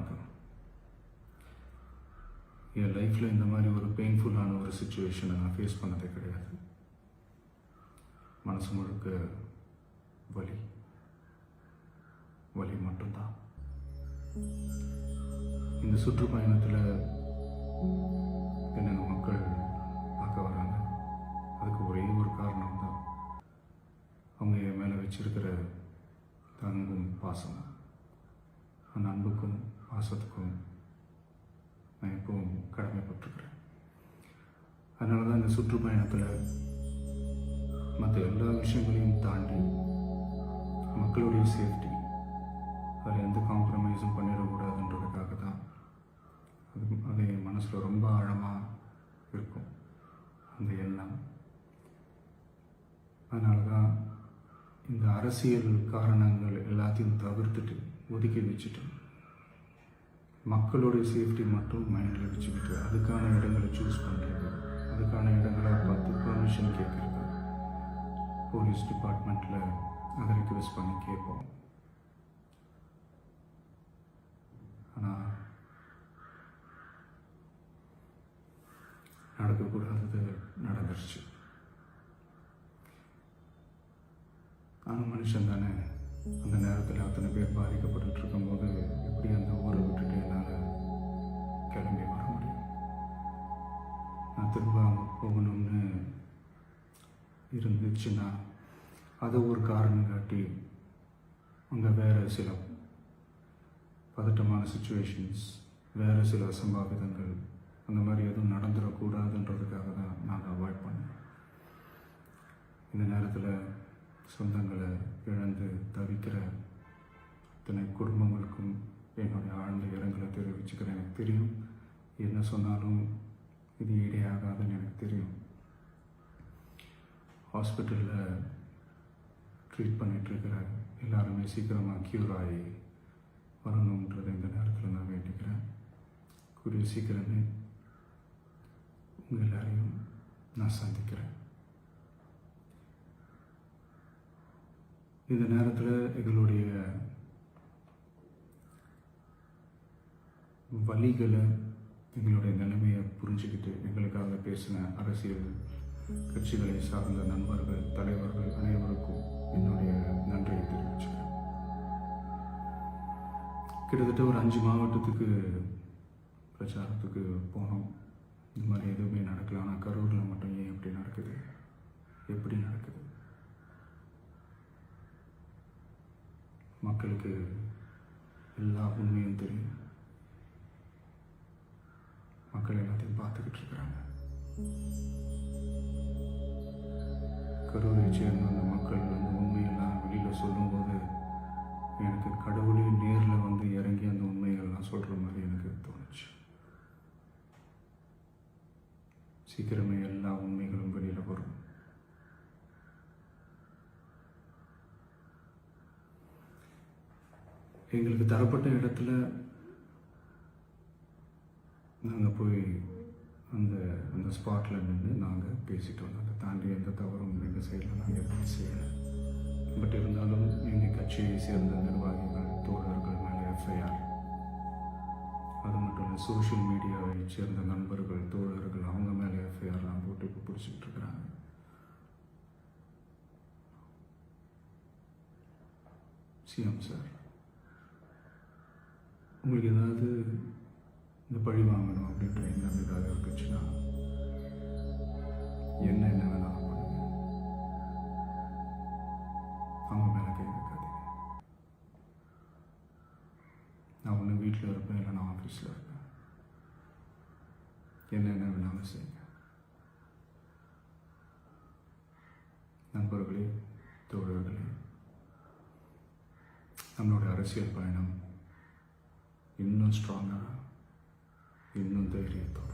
வணக்கம். என் லைஃப்பில் இந்த மாதிரி ஒரு பெயின்ஃபுல்லான ஒரு சுச்சுவேஷனை நான் ஃபேஸ் பண்ணதே கிடையாது. மனசு முழுக்க வலி வலி மட்டும்தான். இந்த சுற்றுப்பயணத்தில் என்னென்ன மக்கள் பார்க்க வராங்க, அதுக்கு ஒரே ஒரு காரணம் தான், அவங்க என் மேலே வச்சிருக்கிற தங்கும் பாசம். அந்த அன்புக்கும் பாசத்துக்கும் நான் எப்பவும் கடமைப்பட்டிருக்கிறேன். அதனால தான் இந்த சுற்றுப்பயணத்தில் மற்ற எல்லா விஷயங்களையும் தாண்டி மக்களுடைய சேஃப்டி, அதில் எந்த காம்ப்ரமைஸும் பண்ணிடக்கூடாதுன்றதுக்காக தான் அது என் மனசில் ரொம்ப ஆழமாக இருக்கும் அந்த எண்ணம். அதனால தான் இந்த அரசியல் காரணங்கள் எல்லாத்தையும் தவிர்த்துட்டு ஒதுக்கி வச்சுட்டு மக்களுடைய சேஃப்டி மட்டும் மைண்டில் வச்சுக்கிட்டு அதுக்கான இடங்களை சூஸ் பண்ணுறது, அதுக்கான இடங்களை பார்த்து பெர்மிஷன் கேட்குறது, போலீஸ் டிபார்ட்மெண்ட்டில் அதை ரிக்வெஸ்ட் பண்ணி கேட்போம். ஆனால் நடக்கக்கூடாதது நடந்துருச்சு. நானும் மனுஷன் தானே. அந்த நேரத்தில் அத்தனை பேர் பாதிக்கப்பட்டு இருக்கும்போது எப்படி அந்த ஊரை விட்டுட்டு என்னால் கிளம்பி வர முடியும்? நான் திரும்ப அங்கே போகணும்னு இருந்துச்சுன்னா அதை ஒரு காரணம் காட்டி அங்கே வேறு சில பதட்டமான சுச்சுவேஷன்ஸ், வேறு சில அசம்பாவிதங்கள் அந்த மாதிரி எதுவும் நடந்துடக்கூடாதுன்றதுக்காக தான் நான் அவாய்ட் பண்ணேன். இந்த நேரத்தில் சொந்தங்களை இழந்து தவிக்கிற அத்தனை குடும்பங்களுக்கும் என்னுடைய ஆழ்ந்த இரங்கலை தெரிவிச்சுக்கிறேன். எனக்கு தெரியும், என்ன சொன்னாலும் இது ஈடையாகாதுன்னு எனக்கு தெரியும். ஹாஸ்பிட்டலில் ட்ரீட் பண்ணிகிட்ருக்கிற எல்லாருமே சீக்கிரமாக க்யூர் ஆகி வரணுன்றதை இந்த நேரத்தில் நான் வேண்டிக்கிறேன். கூடிய சீக்கிரமே உங்கள் எல்லாரையும் நான் சந்திக்கிறேன். இந்த நேரத்தில் எங்களுடைய வலிகளை, எங்களுடைய நிலைமையை புரிஞ்சுக்கிட்டு எங்களுக்காக பேசின அரசியல் கட்சிகளை சார்ந்த நண்பர்கள், தலைவர்கள் அனைவருக்கும் என்னுடைய நன்றியை தெரிவிச்சுக்கிறேன். கிட்டத்தட்ட ஒரு 5 மாவட்டத்துக்கு பிரச்சாரத்துக்கு போனோம். இந்த மாதிரி எதுவுமே நடக்கல. ஆனால் கரூரில் மட்டும் ஏன் எப்படி நடக்குது, எப்படி நடக்குது? மக்களுக்கு எல்லா உண்மையும் தெரியும். மக்கள் எல்லாத்தையும் பார்த்துக்கிட்டு இருக்கிறாங்க. கரூரை சேர்ந்த அந்த மக்கள் அந்த உண்மையெல்லாம் வெளியில் சொல்லும்போது எனக்கு கடவுளே நேரில் வந்து இறங்கி அந்த உண்மைகள்லாம் சொல்கிற மாதிரி எனக்கு தோணுச்சு. சீக்கிரமே எல்லா உண்மைகளும் வெளியில் வரும். எங்களுக்கு தரப்பட்ட இடத்துல நாங்கள் போய் அந்த அந்த ஸ்பாட்டில் நின்று நாங்கள் பேசிட்டு வந்தோம். அதை தாண்டி எந்த தவறும் எங்கள் சைடில் நாங்கள் எதுவும் செய்யலை. பட் இருந்தாலும் எங்கள் கட்சியை சேர்ந்த நிர்வாகிகள், தோழர்கள் மேலே எஃப்ஐஆர், அது மட்டும் இல்லை சோஷியல் மீடியாவை சேர்ந்த நண்பர்கள், தோழர்கள் அவங்க மேலே எஃப்ஐஆர்லாம் போட்டு இப்போ பிடிச்சிக்கிட்டு இருக்கிறாங்க. சிஎம் சார், உங்களுக்கு ஏதாவது இந்த பழி வாங்கணும் அப்படின்ற எண்ணம் ஏதாவது இருக்குச்சுன்னா என்ன வேணாலும் பண்ணுங்க. அவங்க மேலே கை வைக்காதீங்க. நான் ஒன்று வீட்டில் இருப்பேன், இல்லை நான் ஆஃபீஸில் இருப்பேன். என்ன வேணாலும் செய்யுங்க. நண்பர்களே, தோழர்களே, நம்மளோட அரசியல் பயணம் இன்னும் ஸ்ட்ராங்காக, இன்னும் தைரியத்தோட